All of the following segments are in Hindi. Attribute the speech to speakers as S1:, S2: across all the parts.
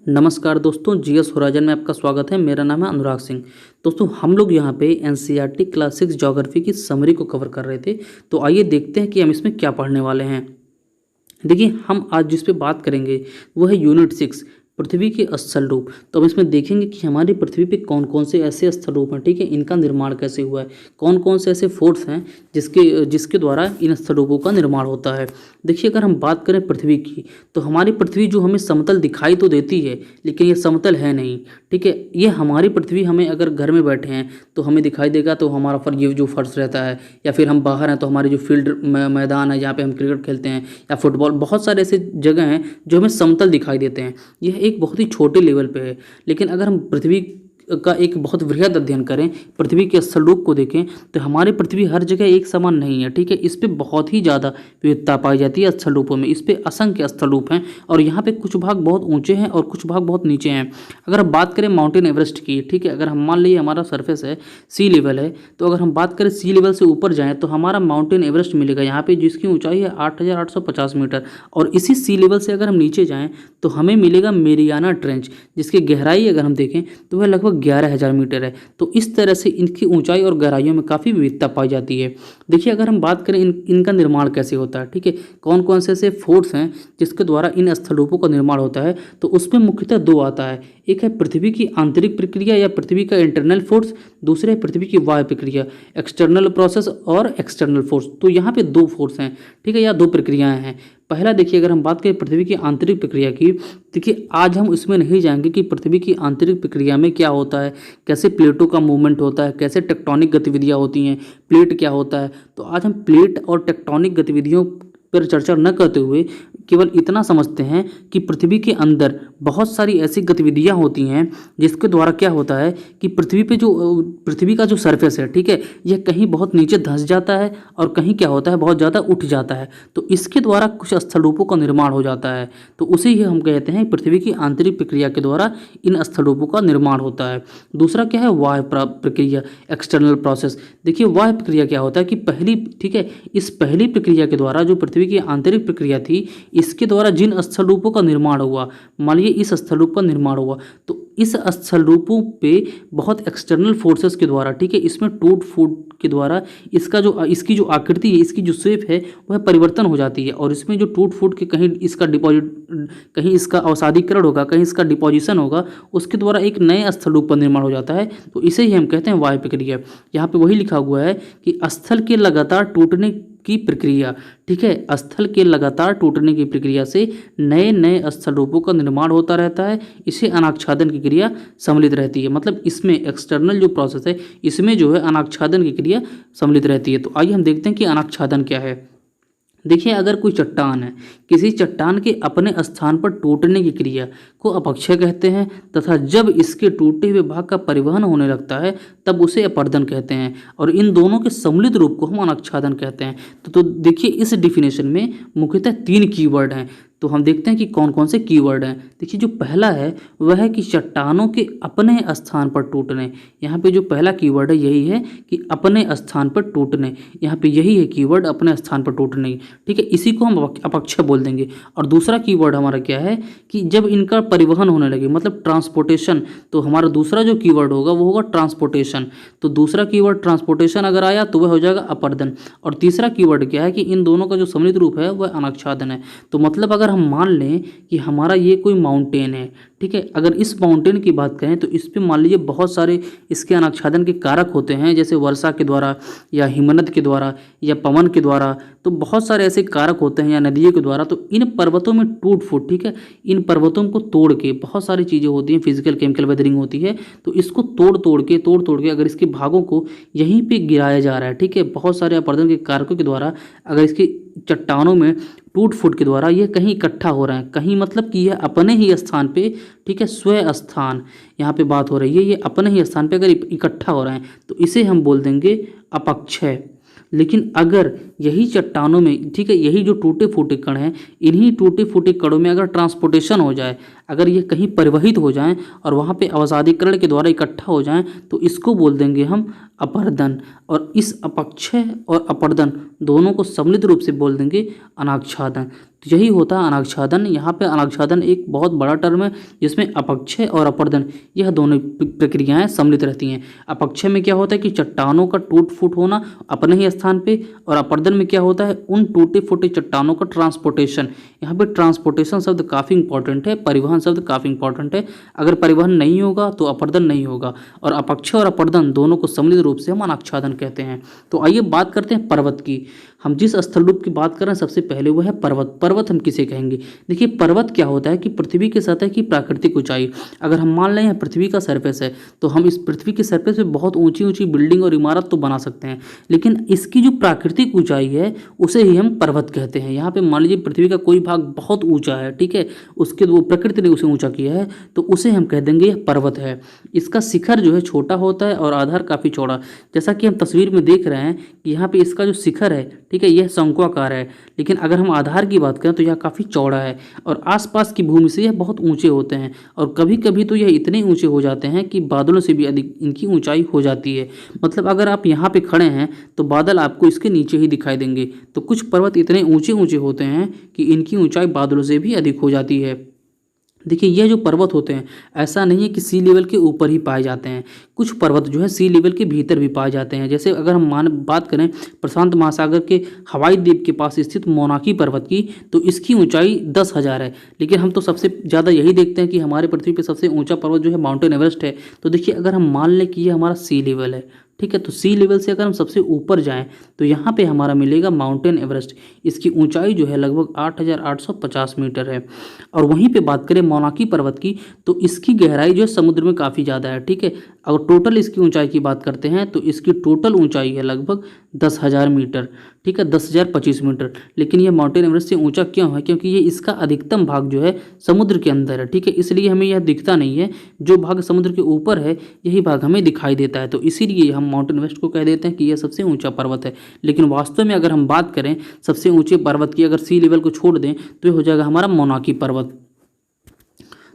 S1: नमस्कार दोस्तों, जीएस होराइजन में आपका स्वागत है। मेरा नाम है अनुराग सिंह। दोस्तों, हम लोग यहाँ पे एनसीईआरटी क्लास 6 ज्योग्राफी की समरी को कवर कर रहे थे। तो आइए देखते हैं कि हम इसमें क्या पढ़ने वाले हैं। देखिए, हम आज जिस पे बात करेंगे वो है यूनिट 6, पृथ्वी के स्थल रूप। तो हम इसमें देखेंगे कि हमारी पृथ्वी पे कौन कौन से ऐसे स्थल रूप हैं, ठीक है, इनका निर्माण कैसे हुआ है, कौन कौन से ऐसे फोर्स हैं जिसके द्वारा इन स्थल रूपों का निर्माण होता है। देखिए, अगर हम बात करें पृथ्वी की, तो हमारी पृथ्वी जो हमें समतल दिखाई तो देती है, लेकिन ये समतल है नहीं, ठीक है। ये हमारी पृथ्वी, हमें अगर घर में बैठे हैं तो हमें दिखाई देगा, तो हमारा ये जो फर्श रहता है, या फिर हम बाहर हैं तो हमारे जो फील्ड मैदान है जहाँ पे हम क्रिकेट खेलते हैं या फुटबॉल, बहुत सारे ऐसे जगह हैं जो हमें समतल दिखाई देते हैं। यह एक बहुत ही छोटे लेवल पे है। लेकिन अगर हम पृथ्वी का एक बहुत वृहद अध्ययन करें, पृथ्वी के स्थलरूप को देखें, तो हमारी पृथ्वी हर जगह एक समान नहीं है, ठीक है। इस पे बहुत ही ज़्यादा विविधता पाई जाती है स्थल रूपों में। इस पे असंख्य स्थल रूप हैं और यहाँ पे कुछ भाग बहुत ऊंचे हैं और कुछ भाग बहुत नीचे हैं। अगर हम बात करें माउंटेन एवरेस्ट की, ठीक है, अगर हम मान लीजिए हमारा सरफेस है, सी लेवल है, तो अगर हम बात करें सी लेवल से ऊपर जाएँ तो हमारा माउंटेन एवरेस्ट मिलेगा यहाँ पे, जिसकी ऊंचाई है 8,850 मीटर। और इसी सी लेवल से अगर हम नीचे जाएँ तो हमें मिलेगा मेरियाना ट्रेंच, जिसकी गहराई अगर हम देखें तो वह लगभग 11,000 मीटर है। तो इस तरह से इनकी ऊंचाई और गहराइयों में काफ़ी विविधता पाई जाती है। देखिए, अगर हम बात करें इनका निर्माण कैसे होता है, ठीक है, कौन कौन से ऐसे फोर्स हैं जिसके द्वारा इन स्थल रूपों का निर्माण होता है, तो उसमें मुख्यतः दो आता है। एक है पृथ्वी की आंतरिक प्रक्रिया या पृथ्वी का इंटरनल फोर्स, दूसरे है पृथ्वी की बाह्य प्रक्रिया, एक्सटर्नल प्रोसेस और एक्सटर्नल फोर्स। तो यहाँ पे दो फोर्स हैं, ठीक है, या दो प्रक्रियाएं हैं। पहला देखिए, अगर हम बात करें पृथ्वी की आंतरिक प्रक्रिया की, देखिए आज हम इसमें नहीं जाएंगे कि पृथ्वी की आंतरिक प्रक्रिया में क्या होता है, कैसे प्लेटों का मूवमेंट होता है, कैसे टेक्टोनिक गतिविधियां होती हैं, प्लेट क्या होता है। तो आज हम प्लेट और टेक्टोनिक गतिविधियों पर चर्चा न करते हुए केवल इतना समझते हैं कि पृथ्वी के अंदर बहुत सारी ऐसी गतिविधियां होती हैं जिसके द्वारा क्या होता है कि पृथ्वी का जो सरफेस है, ठीक है, यह कहीं बहुत नीचे धंस जाता है और कहीं क्या होता है, बहुत ज़्यादा उठ जाता है। तो इसके द्वारा कुछ स्थल रूपों का निर्माण हो जाता है। तो उसे ही हम कहते हैं पृथ्वी की आंतरिक प्रक्रिया के द्वारा इन स्थल रूपों का निर्माण होता है। दूसरा क्या है, बाह्य प्रक्रिया, एक्सटर्नल प्रोसेस। देखिए, बाह्य प्रक्रिया क्या होता है कि पहली, ठीक है, इस पहली प्रक्रिया के द्वारा जो पृथ्वी की आंतरिक प्रक्रिया थी, इसके द्वारा जिन स्थल रूपों का निर्माण हुआ, मान लीजिए इस स्थल रूप का निर्माण हुआ, तो इस स्थल रूपों पे बहुत एक्सटर्नल फोर्सेस के द्वारा, ठीक है, इसमें टूट फूट के द्वारा इसकी जो आकृति है, इसकी जो शेप है, वह परिवर्तन हो जाती है। और इसमें जो टूट फूट के कहीं इसका अवसादीकरण होगा, कहीं इसका डिपोजिशन होगा, उसके द्वारा एक नए स्थल रूप का निर्माण हो जाता है। तो इसे ही हम कहते हैं वायु प्रक्रिया। यहाँ पे वही लिखा हुआ है कि स्थल के लगातार टूटने की प्रक्रिया, ठीक है, स्थल के लगातार टूटने की प्रक्रिया से नए नए स्थल रूपों का निर्माण होता रहता है। इसे अनाच्छादन की क्रिया सम्मिलित रहती है। मतलब इसमें एक्सटर्नल जो प्रोसेस है, इसमें जो है अनाच्छादन की क्रिया सम्मिलित रहती है। तो आइए हम देखते हैं कि अनाच्छादन क्या है। देखिए, अगर कोई चट्टान है, किसी चट्टान के अपने स्थान पर टूटने की क्रिया को अपक्षय कहते हैं, तथा जब इसके टूटे हुए भाग का परिवहन होने लगता है तब उसे अपरदन कहते हैं। और इन दोनों के सम्मिलित रूप को हम अनाच्छादन कहते हैं। तो देखिए, इस डिफिनेशन में मुख्यतः 3 कीवर्ड हैं। तो हम देखते हैं कि कौन कौन से कीवर्ड हैं। देखिए, जो पहला है वह है कि चट्टानों के अपने स्थान पर टूटने। यहाँ पे जो पहला कीवर्ड है यही है कि अपने स्थान पर टूटने। यहाँ पे यही है कीवर्ड, अपने स्थान पर टूटने, ठीक है, इसी को हम अपक्षय बोल देंगे। और दूसरा कीवर्ड हमारा क्या है कि जब इनका परिवहन होने लगे, मतलब ट्रांसपोर्टेशन। तो हमारा दूसरा जो कीवर्ड होगा वो होगा ट्रांसपोर्टेशन। तो दूसरा कीवर्ड ट्रांसपोर्टेशन अगर आया तो वह हो जाएगा अपर्दन। और तीसरा कीवर्ड क्या है कि इन दोनों का जो सम्मिलित रूप है वह अनाच्छादन है। तो मतलब अगर हम मान लें कि हमारा ये कोई माउंटेन है, ठीक है, अगर इस माउंटेन की बात करें तो इस पे मान लीजिए बहुत सारे इसके अनाच्छादन के कारक होते हैं, जैसे वर्षा के द्वारा या हिमनद के द्वारा या पवन के द्वारा। तो बहुत सारे ऐसे कारक होते हैं या नदियों के द्वारा। तो इन पर्वतों में टूट फूट, ठीक है, इन पर्वतों को तोड़ के बहुत सारी चीज़ें होती हैं, फिजिकल केमिकल वेदरिंग होती है। तो इसको तोड़ तोड़ के अगर इसके भागों को यहीं पे गिराया जा रहा है, ठीक है, बहुत सारे अपरदन के कारकों के द्वारा, अगर इसकी चट्टानों में टूट फूट के द्वारा ये कहीं इकट्ठा हो रहा है, कहीं मतलब कि यह अपने ही स्थान पे, ठीक है, स्व स्थान यहाँ पे बात हो रही है, ये अपने ही स्थान पे अगर इकट्ठा हो रहा है तो इसे हम बोल देंगे अपक्षय। लेकिन अगर यही चट्टानों में, ठीक है, यही जो टूटे फूटे कण हैं, इन्हीं टूटे फूटे कणों में अगर ट्रांसपोर्टेशन हो जाए, अगर ये कहीं परिवहित हो जाएं और वहाँ पे अवसादीकरण के द्वारा इकट्ठा हो जाएं तो इसको बोल देंगे हम अपरदन। और इस अपक्षय और अपरदन दोनों को सम्मिलित रूप से बोल देंगे अनाच्छादन। तो यही होता है अनाच्छादन। यहाँ पे अनाच्छादन एक बहुत बड़ा टर्म है जिसमें अपक्षय और अपरदन यह दोनों प्रक्रियाएं सम्मिलित रहती हैं। अपक्षय में क्या होता है कि चट्टानों का टूट फूट होना अपने ही स्थान पे, और अपरदन में क्या होता है उन टूटे फूटे चट्टानों का ट्रांसपोर्टेशन। यहाँ पे ट्रांसपोर्टेशन शब्द काफ़ी इंपॉर्टेंट है, परिवहन शब्द काफ़ी इंपॉर्टेंट है। अगर परिवहन नहीं होगा तो अपरदन नहीं होगा, और अपक्षय और अपरदन दोनों को सम्मिलित रूप से हम अनाच्छादन कहते हैं। तो आइए बात करते हैं पर्वत की। हम जिस स्थल रूप की बात कर रहे हैं सबसे पहले वो है पर्वत। पर्वत हम किसे कहेंगे? देखिए पर्वत क्या होता है कि पृथ्वी की सतह की प्राकृतिक ऊंचाई। अगर हम मान लें यह पृथ्वी का सरफेस है तो हम इस पृथ्वी के सरफेस पे बहुत ऊंची ऊंची बिल्डिंग और इमारत तो बना सकते हैं, लेकिन इसकी जो प्राकृतिक ऊंचाई है उसे ही हम पर्वत कहते हैं। यहाँ पे मान लीजिए पृथ्वी का कोई भाग बहुत ऊंचा है, ठीक है, उसके वो प्रकृति ने उसे ऊंचा किया है तो उसे हम कह देंगे यह पर्वत है। इसका शिखर जो है छोटा होता है और आधार काफ़ी चौड़ा, जैसा कि हम तस्वीर में देख रहे हैं कि यहाँ पे इसका जो शिखर है, ठीक है, यह शंक्वाकार है, लेकिन अगर हम आधार की बात करें तो यह काफ़ी चौड़ा है और आसपास की भूमि से यह बहुत ऊंचे होते हैं। और कभी कभी तो यह इतने ऊंचे हो जाते हैं कि बादलों से भी अधिक इनकी ऊंचाई हो जाती है। मतलब अगर आप यहाँ पे खड़े हैं तो बादल आपको इसके नीचे ही दिखाई देंगे। तो कुछ पर्वत इतने ऊंचे ऊंचे होते हैं कि इनकी ऊंचाई बादलों से भी अधिक हो जाती है। देखिए यह जो पर्वत होते हैं ऐसा नहीं है कि सी लेवल के ऊपर ही पाए जाते हैं, कुछ पर्वत जो है सी लेवल के भीतर भी पाए जाते हैं। जैसे अगर हम बात करें प्रशांत महासागर के हवाई द्वीप के पास स्थित मोनाकी पर्वत की, तो इसकी ऊंचाई 10,000 है। लेकिन हम तो सबसे ज़्यादा यही देखते हैं कि हमारे पृथ्वी पर सबसे ऊंचा पर्वत जो है माउंटेन एवरेस्ट है। तो देखिए अगर हम मान लें कि ये हमारा सी लेवल है, ठीक है, तो सी लेवल से अगर हम सबसे ऊपर जाएं तो यहाँ पे हमारा मिलेगा माउंटेन एवरेस्ट। इसकी ऊंचाई जो है लगभग 8,850 मीटर है। और वहीं पे बात करें मोनाकी पर्वत की तो इसकी गहराई जो है समुद्र में काफ़ी ज़्यादा है, ठीक है। अगर टोटल इसकी ऊंचाई की बात करते हैं तो इसकी टोटल ऊंचाई है लगभग 10,000 मीटर, ठीक है, 10,025 मीटर। लेकिन ये माउंटेन एवरेस्ट से ऊंचा क्यों है? क्योंकि ये इसका अधिकतम भाग जो है समुद्र के अंदर है, ठीक है, इसलिए हमें यह दिखता नहीं है। जो भाग समुद्र के ऊपर है यही भाग हमें दिखाई देता है, तो इसीलिए हम माउंटेन एवरेस्ट को कह देते हैं कि यह सबसे ऊंचा पर्वत है। लेकिन वास्तव में अगर हम बात करें सबसे ऊंचे पर्वत की, अगर सी लेवल को छोड़ दें तो ये हो जाएगा हमारा मोनाकी पर्वत।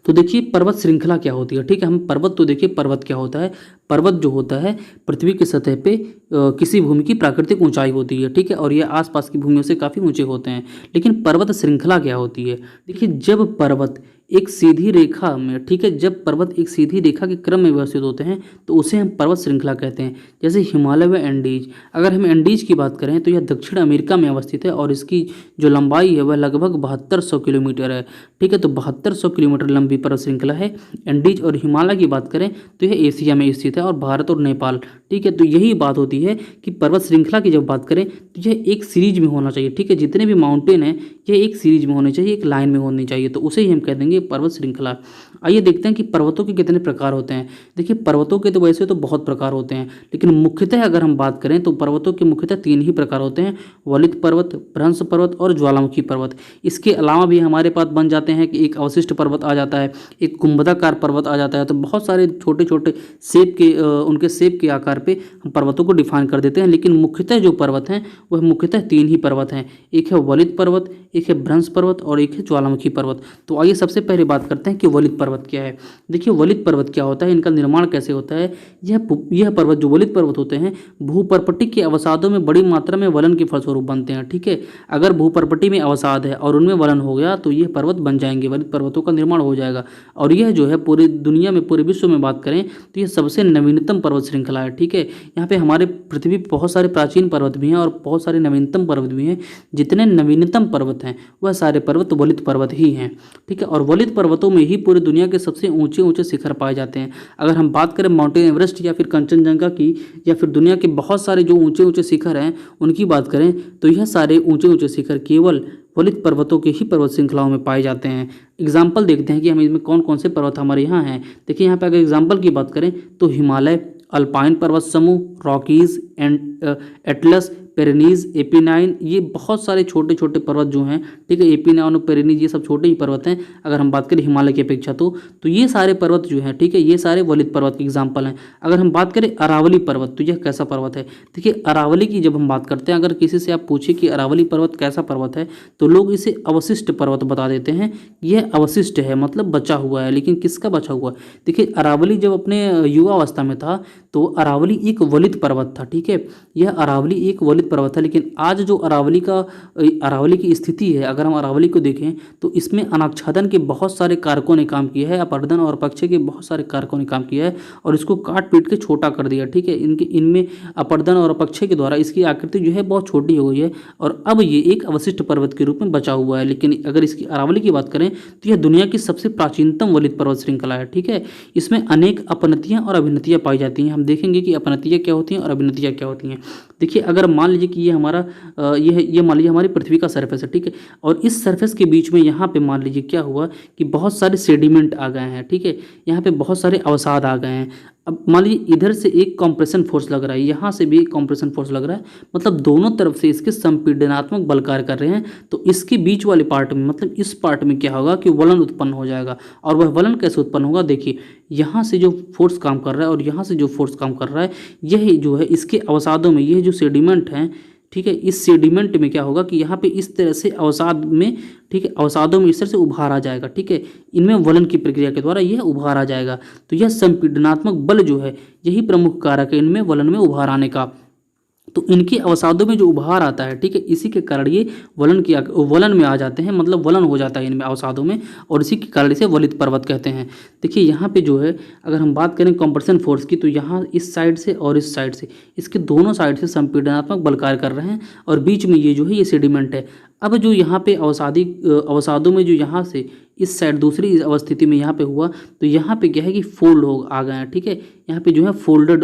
S1: तो देखिए पर्वत श्रृंखला क्या होती है, ठीक है, हम पर्वत तो देखिए पर्वत क्या होता है। पर्वत जो होता है पृथ्वी की सतह पे किसी भूमि की प्राकृतिक ऊंचाई होती है, ठीक है, और ये आसपास की भूमियों से काफ़ी ऊंचे होते हैं। लेकिन पर्वत श्रृंखला क्या होती है? देखिए जब पर्वत एक सीधी रेखा में, ठीक है, जब पर्वत एक सीधी रेखा के क्रम में व्यवस्थित होते हैं तो उसे हम पर्वत श्रृंखला कहते हैं। जैसे हिमालय व एंडीज, अगर हम एंडीज की बात करें तो यह दक्षिण अमेरिका में अवस्थित है और इसकी जो लंबाई है वह लगभग 7200 किलोमीटर है, ठीक है, तो 7200 किलोमीटर लंबी पर्वत श्रृंखला है एंडीज। और हिमालय की बात करें तो यह एशिया में स्थित है और भारत और नेपाल, ठीक है। तो यही बात होती है कि पर्वत श्रृंखला की जब बात करें तो यह एक सीरीज में होना चाहिए, ठीक है, जितने भी माउंटेन हैं यह एक सीरीज में होने चाहिए, एक लाइन में होनी चाहिए, तो उसे ही हम कह देंगे पर्वत श्रृंखला। आइए देखते हैं कि पर्वतों के कितने प्रकार होते हैं। देखिए पर्वतों के तो वैसे तो बहुत प्रकार होते हैं, लेकिन मुख्यतः अगर हम बात करें तो पर्वतों के मुख्यतः 3 ही प्रकार होते हैं, वलित पर्वत, भ्रंश पर्वत और ज्वालामुखी पर्वत। इसके अलावा भी हमारे पास बन जाते हैं कि एक अवशिष्ट पर्वत आ जाता है, एक कुंभदाकार पर्वत आ जाता है। तो बहुत सारे छोटे छोटे शेप के उनके शेप के आकार पे हम पर्वतों को डिफाइन कर देते हैं, लेकिन मुख्यतः जो पर्वत हैं वह मुख्यतः 3 ही पर्वत हैं, एक है वलित पर्वत, एक है भ्रंश पर्वत और एक है ज्वालामुखी पर्वत। तो आइए सबसे पहले बात करते हैं कि वलित पर्वत क्या है। देखिए वलित पर्वत क्या होता है, इनका निर्माण कैसे होता है। यह पर्वत जो वलित पर्वत होते हैं भूपर्पटी के अवसादों में बड़ी मात्रा में वलन के फलस्वरूप बनते हैं, ठीक है। अगर भूपर्पटी में अवसाद है और उनमें वलन हो गया तो ये पर्वत बन जाएंगे, वलित पर्वतों का निर्माण हो जाएगा। और यह जो है पूरी दुनिया में, पूरे विश्व में बात करें तो यह सबसे नवीनतम पर्वत श्रृंखला है, ठीक है। यहाँ पे हमारे पृथ्वी पर बहुत सारे प्राचीन पर्वत भी हैं और बहुत सारे नवीनतम पर्वत भी हैं। जितने नवीनतम पर्वत हैं वह सारे पर्वत वलित पर्वत ही हैं, ठीक है। और वलित पर्वतों में ही पूरी दुनिया के सबसे ऊंचे ऊंचे शिखर पाए जाते हैं। अगर हम बात करें माउंटेन एवरेस्ट या फिर कंचनजंगा की, या फिर दुनिया के बहुत सारे जो ऊंचे ऊंचे शिखर हैं उनकी बात करें तो यह सारे ऊंचे ऊंचे शिखर केवल वलित पर्वतों के ही पर्वत श्रृंखलाओं में पाए जाते हैं। एग्जाम्पल देखते हैं कि हम इसमें कौन कौन से पर्वत हमारे यहाँ हैं। देखिए यहाँ पे अगर एग्जाम्पल की बात करें तो हिमालय, अल्पाइन पर्वत समूह, रॉकीज, एटलस, पेरेनीज, एपिनाइन, ये बहुत सारे छोटे छोटे पर्वत जो हैं, ठीक है, एपिनाइन और पेरेनीज ये सब छोटे ही पर्वत हैं अगर हम बात करें हिमालय की अपेक्षा। तो ये सारे पर्वत जो हैं, ठीक है, ये सारे वलित पर्वत के एग्जाम्पल हैं। अगर हम बात करें अरावली पर्वत, तो यह कैसा पर्वत है? देखिए अरावली की जब हम बात करते हैं, अगर किसी से आप पूछे कि अरावली पर्वत कैसा पर्वत है, तो लोग इसे अवशिष्ट पर्वत बता देते हैं। यह अवशिष्ट है, मतलब बचा हुआ है। लेकिन किसका बचा हुआ? देखिए अरावली जब अपने युवा अवस्था में था तो अरावली एक वलित पर्वत था, ठीक है, यह अरावली एक वलित पर्वत था। लेकिन आज जो अरावली की स्थिति है, अगर हम अरावली को देखें तो इसमें अनाच्छादन के बहुत सारे कारकों ने काम किया है, अपरदन और अपक्षय के बहुत सारे कारकों ने काम किया है और इसको काट पीट के छोटा कर दिया, ठीक है। इनमें अपरदन और अपक्षय के द्वारा इसकी आकृति जो है बहुत छोटी हो गई है और अब ये एक अवशिष्ट पर्वत के रूप में बचा हुआ है। लेकिन अगर इसकी अरावली की बात करें तो यह दुनिया की सबसे प्राचीनतम वलित पर्वत श्रृंखला है, ठीक है। इसमें अनेक अपनतियां और अभिनतियां पाई जाती हैं। हम देखेंगे कि अपनतियां क्या होती हैं और अभिनतियां क्या होती हैं। देखिए अगर मान लीजिए कि ये हमारा ये मान लीजिए हमारी पृथ्वी का सरफेस है, ठीक है, और इस सरफेस के बीच में यहाँ पे मान लीजिए क्या हुआ कि बहुत सारे सेडिमेंट आ गए हैं, ठीक है, यहाँ पे बहुत सारे अवसाद आ गए हैं। अब मान लीजिए इधर से एक कंप्रेशन फोर्स लग रहा है, यहाँ से भी एक कंप्रेशन फोर्स लग रहा है, मतलब दोनों तरफ से इसके संपीडनात्मक बल कार्य कर रहे हैं। तो इसके बीच वाले पार्ट में, मतलब इस पार्ट में क्या होगा कि वलन उत्पन्न हो जाएगा। और वह वलन कैसे उत्पन्न होगा? देखिए यहाँ से जो फोर्स काम कर रहा है और यहाँ से जो फोर्स काम कर रहा है, यह जो है इसके अवसादों में, यह जो सेडिमेंट हैं, ठीक है, इस सेडिमेंट में क्या होगा कि यहाँ पे इस तरह से अवसाद में, ठीक है, अवसादों में इस तरह से उभार आ जाएगा, ठीक है, इनमें वलन की प्रक्रिया के द्वारा यह उभार आ जाएगा। तो यह संपीडनात्मक बल जो है यही प्रमुख कारक है इनमें वलन में उभार आने का। तो इनके अवसादों में जो उभार आता है, ठीक है, इसी के कारण ये वलन में आ जाते हैं, मतलब वलन हो जाता है इनमें अवसादों में, और इसी के कारण इसे वलित पर्वत कहते हैं। देखिए यहाँ पे जो है अगर हम बात करें कंप्रेशन फोर्स की, तो यहाँ इस साइड से और इस साइड से, इसके दोनों साइड से संपीडनात्मक बल कार्य कर रहे हैं और बीच में ये जो है ये सेडिमेंट है। अब जो यहाँ पे अवसादों में जो यहाँ से इस साइड दूसरी अवस्थिति में यहाँ पे हुआ, तो यहाँ पे क्या है कि फोल्ड हो आ गए हैं, ठीक है, यहाँ पे जो है फोल्डेड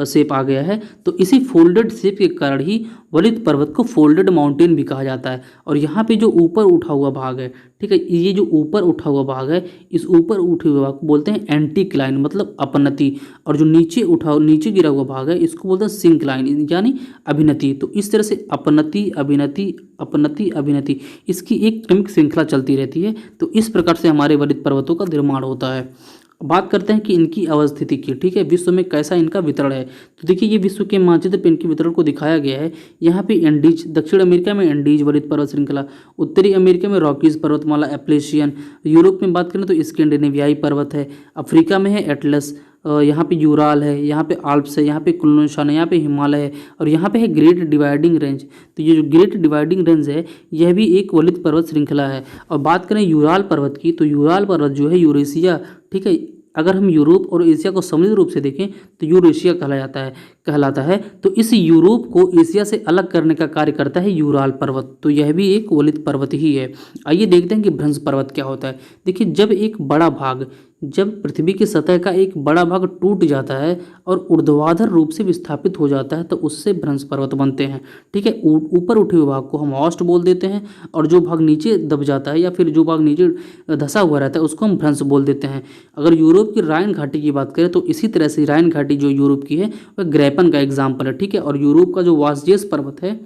S1: शेप आ गया है। तो इसी फोल्डेड शेप के कारण ही वलित पर्वत को फोल्डेड माउंटेन भी कहा जाता है। और यहाँ पे जो ऊपर उठा हुआ भाग है, ठीक है, ये जो ऊपर उठा हुआ भाग है, इस ऊपर उठे हुए भाग को बोलते हैं एंटीक्लाइन, मतलब अपनति। और जो नीचे गिरा हुआ भाग है, इसको बोलते हैं सिंक्लाइन, यानी अभिनति। तो इस तरह से अपनति अभिनति अपनति अभिनति, इसकी एक क्रमिक श्रृंखला चलती रहती है। तो इस प्रकार से हमारे वलित पर्वतों का निर्माण होता है। बात करते हैं कि इनकी अवस्थिति की, ठीक है, विश्व में कैसा इनका वितरण है। तो देखिए ये विश्व के मानचित्र पर इनके वितरण को दिखाया गया है। यहाँ पे एंडीज, दक्षिण अमेरिका में एंडीज वलित पर्वत श्रृंखला, उत्तरी अमेरिका में रॉकीज पर्वतमाला एप्लेशियन, यूरोप में बात करें तो स्कैंडिनेवियाई पर्वत है, अफ्रीका में है एटलस, यहाँ पे यूराल है, यहाँ पे आल्प्स है, यहाँ पे कुनलुन है, यहाँ पे हिमालय है, और यहाँ पे है ग्रेट डिवाइडिंग रेंज। तो ये जो ग्रेट डिवाइडिंग रेंज है यह भी एक वलित पर्वत श्रृंखला है। और बात करें यूराल पर्वत की, तो यूराल पर्वत जो है यूरेशिया, ठीक है, अगर हम यूरोप और एशिया को सम्मिलित रूप से देखें तो यूरेशिया कहलाता है। तो इस यूरोप को एशिया से अलग करने का कार्य करता है यूराल पर्वत। तो यह भी एक वलित पर्वत ही है। आइए देखते हैं कि भ्रंश पर्वत क्या होता है। देखिए जब पृथ्वी की सतह का एक बड़ा भाग टूट जाता है और ऊर्ध्वाधर रूप से विस्थापित हो जाता है तो उससे भ्रंश पर्वत बनते हैं, ठीक है। ऊपर उठे हुए भाग को हम होस्ट बोल देते हैं और जो भाग नीचे दब जाता है या फिर जो भाग नीचे धंसा हुआ रहता है उसको हम भ्रंश बोल देते हैं। अगर यूरोप की राइन घाटी की बात करें तो इसी तरह से राइन घाटी जो यूरोप की है वह ग्रैपन का एग्जाम्पल है, ठीक है। और यूरोप का जो वासजेस पर्वत है,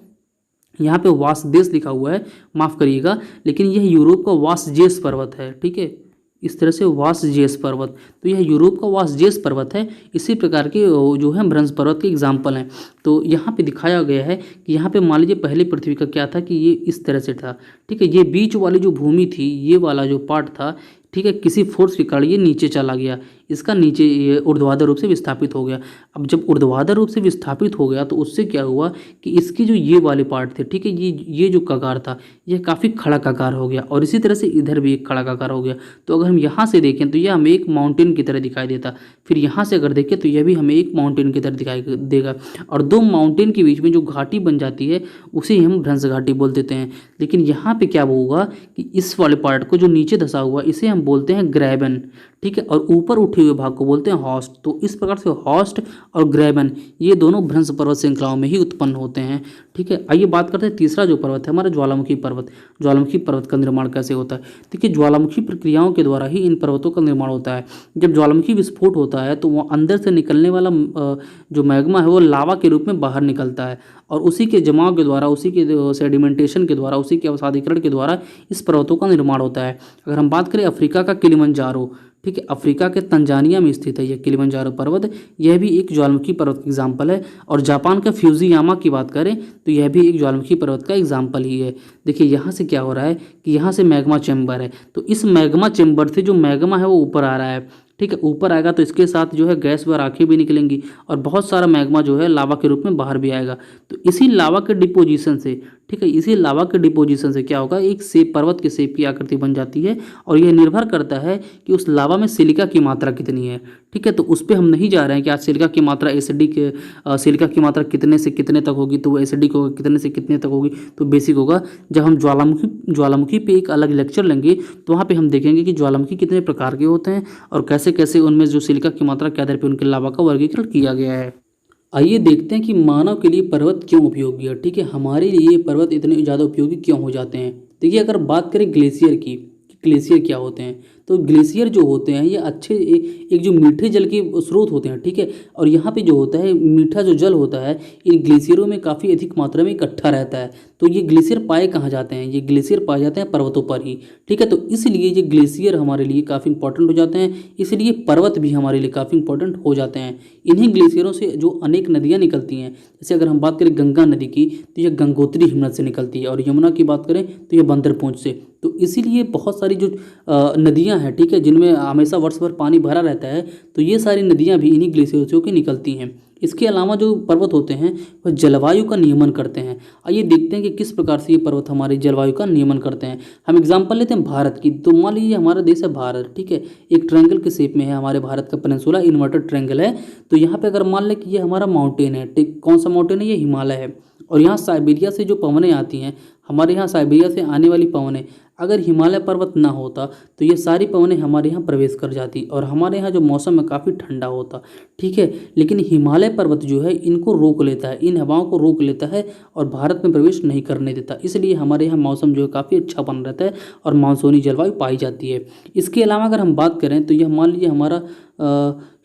S1: यहाँ पे वासदेश लिखा हुआ है, माफ़ करिएगा, लेकिन यह यूरोप का वासजेस पर्वत है, ठीक है, इस तरह से वासजेस पर्वत। तो यह यूरोप का वासजेस पर्वत है। इसी प्रकार के जो है भ्रंश पर्वत के एग्जाम्पल हैं। तो यहाँ पे दिखाया गया है कि यहाँ पे मान लीजिए पहले पृथ्वी का क्या था कि ये इस तरह से था, ठीक है, ये बीच वाली जो भूमि थी, ये वाला जो पार्ट था, ठीक है, किसी फोर्स के कारण ये नीचे चला गया, इसका नीचे ये ऊर्ध्वाधर रूप से विस्थापित हो गया। अब जब ऊर्ध्वाधर रूप से विस्थापित हो गया तो उससे क्या हुआ कि इसकी जो ये वाले पार्ट थे, ठीक है, ये जो कगार था यह काफ़ी खड़ा कगार हो गया और इसी तरह से इधर भी एक खड़ा कगार हो गया। तो अगर हम यहाँ से देखें तो यह हमें एक माउंटेन की तरह दिखाई देता, फिर यहाँ से अगर देखें तो यह भी हमें एक माउंटेन की तरह दिखाई देगा। और दो माउंटेन के बीच में जो घाटी बन जाती है उसे हम भ्रंश घाटी बोल देते हैं। लेकिन यहाँ पे क्या होगा कि इस वाले पार्ट को जो नीचे धंसा हुआ इसे हम बोलते हैं ग्रैबन, ठीक है, और ऊपर उठे हुए भाग को बोलते हैं हॉस्ट। तो इस प्रकार से हॉस्ट और ग्रैबन ये दोनों भ्रंश पर्वत श्रृंखलाओं में ही उत्पन्न होते हैं, ठीक है। आइए बात करते हैं तीसरा जो पर्वत है हमारा ज्वालामुखी पर्वत। ज्वालामुखी पर्वत का निर्माण कैसे होता है? देखिए ज्वालामुखी प्रक्रियाओं के द्वारा ही इन पर्वतों का निर्माण होता है। जब ज्वालामुखी विस्फोट होता है तो वो अंदर से निकलने वाला जो मैग्मा है वो लावा के रूप रूप में बाहर निकलता है और उसी के जमाव के द्वारा, उसी के सेडिमेंटेशन के द्वारा, उसी के अवसादीकरण के द्वारा इस पर्वतों का निर्माण होता है। अगर हम बात करें अफ्रीका का किलिमंजारो, ठीक है, अफ्रीका के तंजानिया में स्थित है यह किलिमंजारो पर्वत, यह भी एक ज्वालामुखी पर्वत का एग्जाम्पल है। और जापान का फ्यूजियामा की बात करें तो यह भी एक ज्वालामुखी पर्वत का एग्जाम्पल ही है। देखिए यहाँ से क्या हो रहा है कि यहाँ से मैग्मा चैम्बर है, तो इस मैग्मा चैम्बर से जो मैग्मा है वो ऊपर आ रहा है, ठीक है, ऊपर आएगा तो इसके साथ जो है गैस व राखें भी निकलेंगी और बहुत सारा मैग्मा जो है लावा के रूप में बाहर भी आएगा। तो इसी लावा के डिपोजिशन से, ठीक है, इसी लावा के डिपोजिशन से क्या होगा, एक सेप, पर्वत के सेप की आकृति बन जाती है और यह निर्भर करता है कि उस लावा में सिलिका की मात्रा कितनी है, ठीक है। तो उस पर हम नहीं जा रहे हैं कि आज सिलिका की मात्रा एसिडिक, सिलिका की मात्रा कितने से कितने तक होगी तो वो एसिडिक होगा, कितने से कितने तक होगी तो बेसिक होगा। जब हम ज्वालामुखी पे एक अलग लेक्चर लेंगे तो वहाँ पे हम देखेंगे कि ज्वालामुखी कितने प्रकार के होते हैं और कैसे कैसे उनमें जो सिलिका की मात्रा के आधार पर उनके लावा का वर्गीकरण किया गया है। आइए देखते हैं कि मानव के लिए पर्वत क्यों उपयोगी है, ठीक है, हमारे लिए पर्वत इतने ज़्यादा उपयोगी क्यों हो जाते हैं। देखिए अगर बात करें ग्लेशियर की, ग्लेशियर क्या होते हैं, तो ग्लेशियर जो होते हैं ये अच्छे एक जो मीठे जल के स्रोत होते हैं, ठीक है, और यहाँ पे जो होता है मीठा जो जल होता है इन ग्लेशियरों में काफ़ी अधिक मात्रा में इकट्ठा रहता है। तो ये ग्लेशियर पाए कहाँ जाते हैं, ये ग्लेशियर पाए जाते हैं पर्वतों पर ही, ठीक है। तो इसलिए ये ग्लेशियर हमारे लिए काफ़ी इंपॉर्टेंट हो जाते हैं, इसलिए पर्वत भी हमारे लिए काफ़ी इंपॉर्टेंट हो जाते हैं। इन्हीं ग्लेशियरों से जो अनेक नदियाँ निकलती हैं, जैसे अगर हम बात करें गंगा नदी की तो यह गंगोत्री हिमनद से निकलती है और यमुना की बात करें तो यह बंदरपूंछ से। तो इसीलिए बहुत सारी जो नदियाँ हैं, ठीक है, जिनमें हमेशा वर्ष भर पानी भरा रहता है, तो ये सारी नदियाँ भी इन्हीं ग्लेशियरों से होकर निकलती हैं। इसके अलावा जो पर्वत होते हैं वह जलवायु का नियमन करते हैं। आइए देखते हैं कि किस प्रकार से ये पर्वत हमारी जलवायु का नियमन करते हैं। हम एग्जांपल लेते हैं भारत की, तो मान लीजिए हमारा देश है भारत, ठीक है, एक ट्रायंगल के शेप में है हमारे भारत का पेनिनसुला, इन्वर्टेड ट्रायंगल है। तो यहाँ पे अगर मान लें कि ये हमारा माउंटेन है, ठीक, कौन सा माउंटेन है, ये हिमालय है, और यहाँ साइबेरिया से जो पवनें आती हैं, हमारे यहाँ साइबेरिया से आने वाली पवनें, अगर हिमालय पर्वत ना होता तो ये सारी पवनें हमारे यहाँ प्रवेश कर जाती और हमारे यहाँ जो मौसम है काफ़ी ठंडा होता, ठीक है। लेकिन हिमालय पर्वत जो है इनको रोक लेता है, इन हवाओं को रोक लेता है और भारत में प्रवेश नहीं करने देता, इसलिए हमारे यहाँ मौसम जो है काफ़ी अच्छा बन रहता है और मानसूनी जलवायु पाई जाती है। इसके अलावा अगर हम बात करें तो यह मान लीजिए हमारा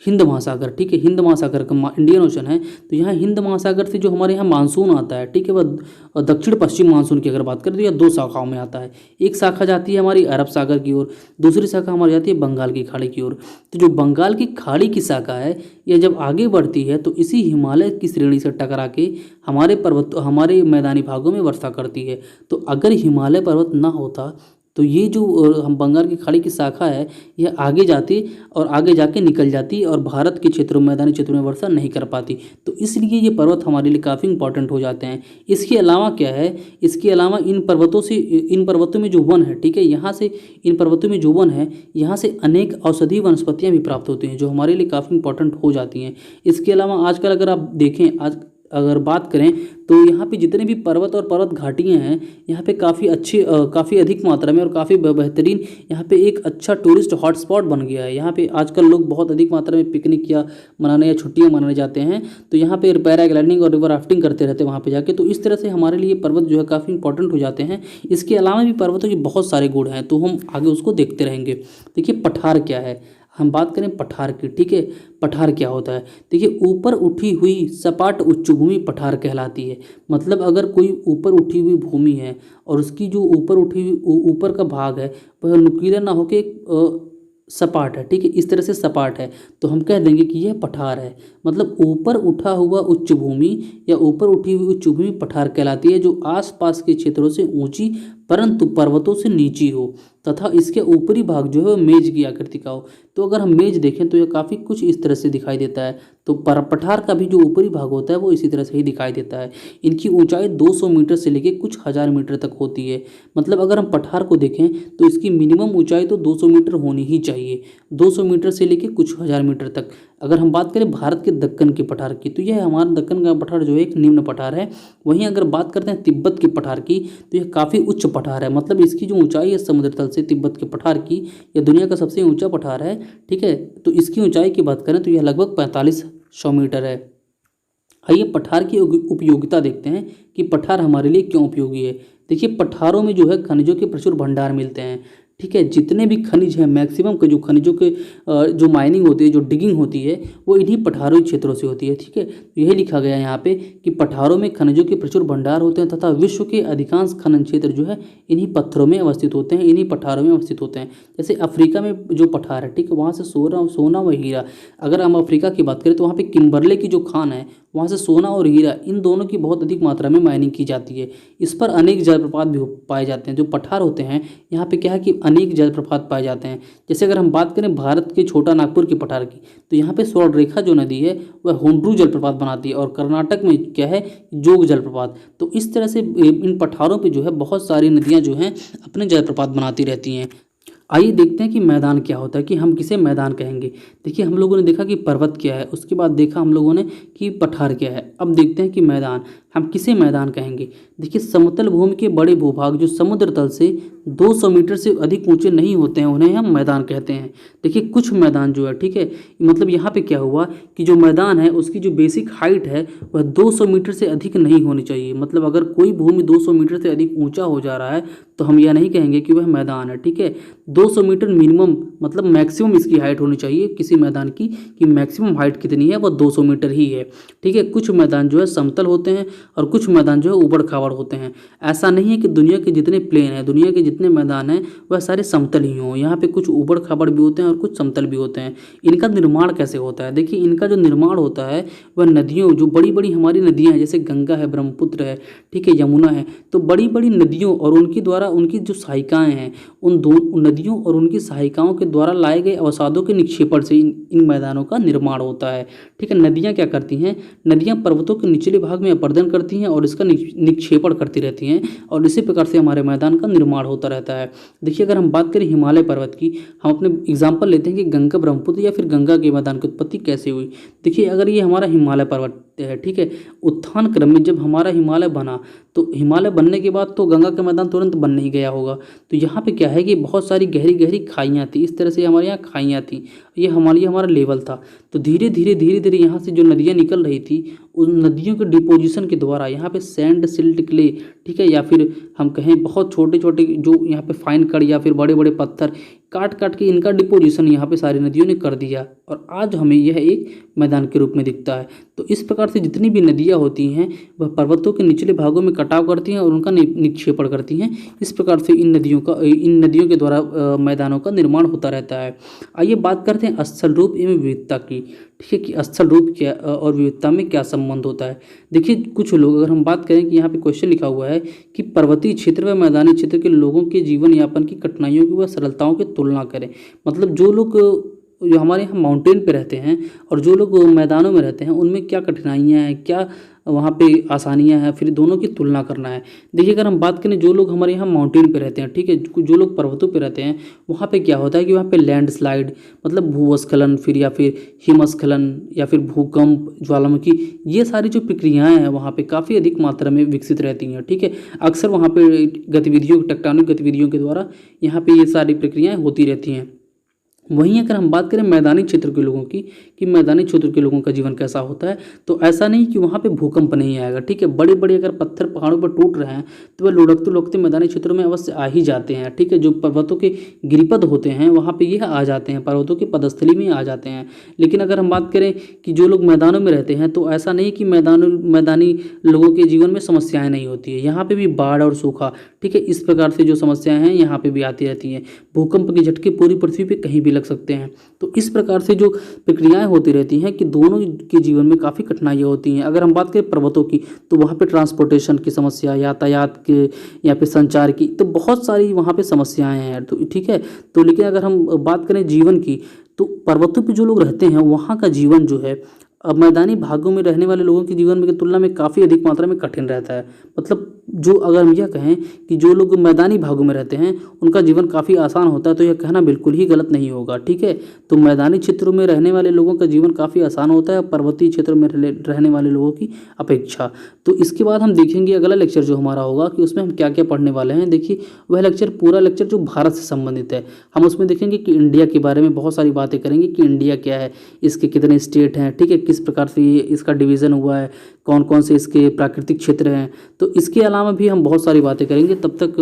S1: हिंद महासागर, ठीक है, हिंद महासागर का इंडियन ओशन है, तो यहाँ हिंद महासागर से जो हमारे यहाँ मानसून आता है, ठीक है, वह दक्षिण पश्चिम मानसून की अगर बात करें तो यह दो शाखाओं में आता है। एक शाखा जाती है हमारी अरब सागर की ओर, दूसरी शाखा हमारी जाती है बंगाल की खाड़ी की ओर। तो जो बंगाल की खाड़ी की शाखा है यह जब आगे बढ़ती है तो इसी हिमालय की श्रेणी से टकरा के हमारे मैदानी भागों में वर्षा करती है। तो अगर हिमालय पर्वत ना होता तो ये जो हम बंगाल की खाड़ी की शाखा है यह आगे जाती और आगे जाके निकल जाती और भारत के क्षेत्रों, मैदानी क्षेत्रों में वर्षा नहीं कर पाती। तो इसलिए ये पर्वत हमारे लिए काफ़ी इंपॉर्टेंट हो जाते हैं। इसके अलावा क्या है, इसके अलावा इन पर्वतों में जो वन है, ठीक है, यहाँ से इन पर्वतों में जो वन है यहाँ से अनेक औषधीय वनस्पतियाँ भी प्राप्त होती हैं जो हमारे लिए काफ़ी इंपॉर्टेंट हो जाती हैं। इसके अलावा आजकल अगर आप देखें, आज अगर बात करें तो यहाँ पे जितने भी पर्वत और पर्वत घाटियाँ हैं यहाँ पे काफ़ी अधिक मात्रा में और काफ़ी बेहतरीन यहाँ पे एक अच्छा टूरिस्ट हॉटस्पॉट बन गया है। यहाँ पे आजकल लोग बहुत अधिक मात्रा में पिकनिक या मनाने या छुट्टियाँ मनाने जाते हैं, तो यहाँ पे पैराग्लाइडिंग और रिवर राफ्टिंग करते रहते हैं वहाँ पे जाके। तो इस तरह से हमारे लिए पर्वत जो है काफ़ी इंपॉर्टेंट हो जाते हैं। इसके अलावा भी पर्वतों के बहुत सारे गुण हैं, तो हम आगे उसको देखते रहेंगे। देखिए पठार क्या है, हम बात करें पठार की, ठीक है, पठार क्या होता है। देखिए ऊपर उठी हुई सपाट उच्च भूमि पठार कहलाती है। मतलब अगर कोई ऊपर उठी हुई भूमि है और उसकी जो ऊपर का भाग है वह नुकीला ना होकर एक सपाट है, ठीक है, इस तरह से सपाट है, तो हम कह देंगे कि यह पठार है। मतलब ऊपर उठा हुआ उच्च भूमि या ऊपर उठी हुई उच्च भूमि पठार कहलाती है, जो आसपास के क्षेत्रों से ऊंची परंतु पर्वतों से नीची हो तथा इसके ऊपरी भाग जो है वो मेज की आकृति का हो। तो अगर हम मेज देखें तो यह काफ़ी कुछ इस तरह से दिखाई देता है। तो पठार का भी जो ऊपरी भाग होता है वो इसी तरह से ही दिखाई देता है। इनकी ऊंचाई 200 मीटर से लेकर कुछ हज़ार मीटर तक होती है। मतलब अगर हम पठार को देखें तो इसकी मिनिमम ऊंचाई तो 200 मीटर होनी ही चाहिए, 200 मीटर से लेकर कुछ हज़ार मीटर तक। अगर हम बात करें भारत के दक्कन के पठार की तो यह हमारा दक्कन का पठार जो है एक निम्न पठार है। वहीं अगर बात करते हैं तिब्बत के पठार की तो यह काफ़ी उच्च पठार है। मतलब इसकी जो ऊंचाई है समुद्र तल से तिब्बत के पठार की, यह दुनिया का सबसे ऊंचा पठार है, ठीक है। तो इसकी ऊंचाई की बात करें तो यह लगभग 4500 मीटर है। आइए पठार की उपयोगिता देखते हैं कि पठार हमारे लिए क्यों उपयोगी है। देखिए पठारों में जो है खनिजों के प्रचुर भंडार मिलते हैं, ठीक है। जितने भी खनिज हैं, मैक्सिमम के जो खनिजों के जो माइनिंग होती है, जो डिगिंग होती है, वो इन्हीं पठारी क्षेत्रों से होती है। ठीक है, तो यही लिखा गया है यहाँ पे कि पठारों में खनिजों के प्रचुर भंडार होते हैं तथा विश्व के अधिकांश खनन क्षेत्र जो है इन्हीं पत्थरों में अवस्थित होते हैं, इन्हीं पठारों में अवस्थित होते हैं। जैसे अफ्रीका में जो पठार है, ठीक है, वहाँ से सोना व हीरा, अगर हम अफ्रीका की बात करें तो वहाँ पे किम्बरले की जो खान है, वहाँ से सोना और हीरा, इन दोनों की बहुत अधिक मात्रा में माइनिंग की जाती है। इस पर अनेक जलप्रपात भी पाए जाते हैं। जो पठार होते हैं यहाँ पे क्या है कि अनेक जलप्रपात पाए जाते हैं। जैसे अगर हम बात करें भारत के छोटा नागपुर के पठार की, तो यहाँ पे स्वर्णरेखा जो नदी है वह होंड्रू जलप्रपात बनाती है, और कर्नाटक में क्या है, जोग जलप्रपात। तो इस तरह से इन पठारों पे जो है बहुत सारी नदियाँ जो हैं अपने जलप्रपात बनाती रहती हैं। आइए देखते हैं कि मैदान क्या होता है, कि हम किसे मैदान कहेंगे। देखिए, हम लोगों ने देखा कि पर्वत क्या है, उसके बाद देखा हम लोगों ने कि पठार क्या है। अब देखते हैं कि मैदान, हम किसे मैदान कहेंगे। देखिए, समतल भूमि के बड़े भूभाग जो समुद्र तल से 200 मीटर से अधिक ऊंचे नहीं होते हैं, उन्हें हम मैदान कहते हैं। देखिए, कुछ मैदान जो है, ठीक है, मतलब यहाँ पे क्या हुआ कि जो मैदान है उसकी जो बेसिक हाइट है वह 200 मीटर से अधिक नहीं होनी चाहिए। मतलब अगर कोई भूमि 200 मीटर से अधिक ऊंचा हो जा रहा है तो हम यह नहीं कहेंगे कि वह मैदान है। ठीक है, 200 मीटर मिनिमम, मतलब मैक्सिमम इसकी हाइट होनी चाहिए किसी मैदान की, कि मैक्सिमम हाइट कितनी है, वह 200 मीटर ही है। ठीक है, कुछ मैदान जो है समतल होते हैं और कुछ मैदान जो है ऊबड़ खाबड़ होते हैं। ऐसा नहीं है कि दुनिया के जितने प्लेन हैं, दुनिया के जितने मैदान हैं वह सारे समतल ही हों। यहाँ पे कुछ ऊबड़ खाबड़ भी होते हैं और कुछ समतल भी होते हैं। इनका निर्माण कैसे होता है? देखिए, इनका जो निर्माण होता है वह नदियों, जो बड़ी बड़ी हमारी नदियाँ हैं, जैसे गंगा है, ब्रह्मपुत्र है, ठीक है, यमुना है, तो बड़ी बड़ी नदियों और उनके द्वारा उनकी जो सहायिकाएँ हैं, उन दो नदियों और उनकी सहायिकाओं के द्वारा लाए गए अवसादों के निक्षेपण से इन मैदानों का निर्माण होता है। ठीक है, नदियाँ क्या करती हैं? नदियाँ पर्वतों के निचले भाग में अपर्दन करती हैं और इसका निक्षेपण करती रहती हैं, और इसी प्रकार से हमारे मैदान का निर्माण होता रहता है। देखिए, अगर हम बात करें हिमालय पर्वत की, हम अपने एग्जाम्पल लेते हैं कि गंगा ब्रह्मपुत्र या फिर गंगा के मैदान की उत्पत्ति कैसे हुई। देखिए, अगर ये हमारा हिमालय पर्वत है, ठीक है, उत्थान क्रम में जब हमारा हिमालय बना, तो हिमालय बनने के बाद तो गंगा का मैदान तुरंत बन नहीं गया होगा। तो यहाँ पे क्या है कि बहुत सारी गहरी गहरी खाइयाँ थी, इस तरह से हमारे यहाँ खाइयाँ थी, ये हमारा लेवल था। तो धीरे धीरे यहाँ से जो नदियाँ निकल रही थी, उन नदियों के डिपोजिशन के द्वारा यहाँ पे सैंड, सिल्ट, क्ले, ठीक है, या फिर हम कहें बहुत छोटे छोटे जो यहाँ पे फाइन कड़ या फिर बड़े बड़े पत्थर काट काट के इनका डिपोजिशन यहाँ पे सारी नदियों ने कर दिया, और आज हमें यह एक मैदान के रूप में दिखता है। तो इस प्रकार से जितनी भी नदियाँ होती हैं वह पर्वतों के निचले भागों में कटाव करती हैं और उनका निक्षेपण करती हैं। इस प्रकार से इन नदियों के द्वारा मैदानों का निर्माण होता रहता है। आइए बात करते हैं स्थल रूप एवं विविधता की। ठीक है, कि स्थल रूप क्या और विविधता में क्या संबंध होता है। देखिए, कुछ लोग, अगर हम बात करें कि यहाँ पे क्वेश्चन लिखा हुआ है कि पर्वतीय क्षेत्र व मैदानी क्षेत्र के लोगों के जीवन यापन की कठिनाइयों की व सरलताओं की तुलना करें। मतलब जो हमारे यहाँ माउंटेन पे रहते हैं और जो लोग मैदानों में रहते हैं, उनमें क्या कठिनाइयाँ हैं, क्या वहाँ पे आसानियाँ हैं, फिर दोनों की तुलना करना है। देखिए, अगर हम बात करें जो लोग हमारे यहाँ माउंटेन पे रहते हैं, ठीक है, जो लोग पर्वतों पे रहते हैं, वहाँ पे क्या होता है कि वहाँ पे लैंडस्लाइड, मतलब भूस्खलन, फिर या फिर हिमस्खलन या फिर भूकंप, ज्वालामुखी, ये सारी जो प्रक्रियाएँ हैं वहाँ पे काफ़ी अधिक मात्रा में विकसित रहती हैं। ठीक है, अक्सर वहाँ पे टेक्टोनिक गतिविधियों के द्वारा यहाँ पे ये सारी प्रक्रियाएँ होती रहती हैं। वहीं अगर हम बात करें मैदानी क्षेत्र के लोगों की, कि मैदानी क्षेत्र के लोगों का जीवन कैसा होता है, तो ऐसा नहीं कि वहाँ पे भूकंप नहीं आएगा। ठीक है, बड़े बड़े अगर पत्थर पहाड़ों पर टूट रहे हैं तो वह लुढ़कते लुढ़कते मैदानी क्षेत्रों में अवश्य आ ही जाते हैं। ठीक है, जो पर्वतों के गिरिपद होते हैं वहाँ पर यह आ जाते हैं, पर्वतों की पदस्थली में आ जाते हैं। लेकिन अगर हम बात करें कि जो लोग मैदानों में रहते हैं, तो ऐसा नहीं कि मैदानी लोगों के जीवन में समस्याएँ नहीं होती है। यहाँ पर भी बाढ़ और सूखा, ठीक है, इस प्रकार से जो समस्याएँ हैं यहाँ पर भी आती रहती हैं। भूकंप के झटके पूरी पृथ्वी पर कहीं भी लग सकते हैं। तो इस प्रकार से जो प्रक्रियाएं होती रहती हैं कि दोनों के जीवन में काफ़ी कठिनाइयाँ होती हैं। अगर हम बात करें पर्वतों की, तो वहाँ पे ट्रांसपोर्टेशन की समस्या, यातायात के या फिर संचार की, तो बहुत सारी वहाँ पे समस्याएं हैं। तो ठीक है, तो लेकिन अगर हम बात करें जीवन की, तो पर्वतों पे जो लोग रहते हैं वहाँ का जीवन जो है अब मैदानी भागों में रहने वाले लोगों के जीवन में की तुलना में काफ़ी अधिक मात्रा में कठिन रहता है। मतलब जो, अगर हम यह कहें कि जो लोग मैदानी भागों में रहते हैं उनका जीवन काफ़ी आसान होता है, तो यह कहना बिल्कुल ही गलत नहीं होगा। ठीक है, तो मैदानी क्षेत्रों में रहने वाले लोगों का जीवन काफ़ी आसान होता है पर्वतीय क्षेत्रों में रहने वाले लोगों की अपेक्षा। तो इसके बाद हम देखेंगे अगला लेक्चर जो हमारा होगा कि उसमें हम क्या क्या पढ़ने वाले हैं। देखिए, वह लेक्चर, पूरा लेक्चर जो भारत से संबंधित है, हम उसमें देखेंगे कि इंडिया के बारे में बहुत सारी बातें करेंगे कि इंडिया क्या है, इसके कितने स्टेट हैं, ठीक है, किस प्रकार से इसका डिवीज़न हुआ है, कौन कौन से इसके प्राकृतिक क्षेत्र हैं। तो इसके अलावा भी हम बहुत सारी बातें करेंगे। तब तक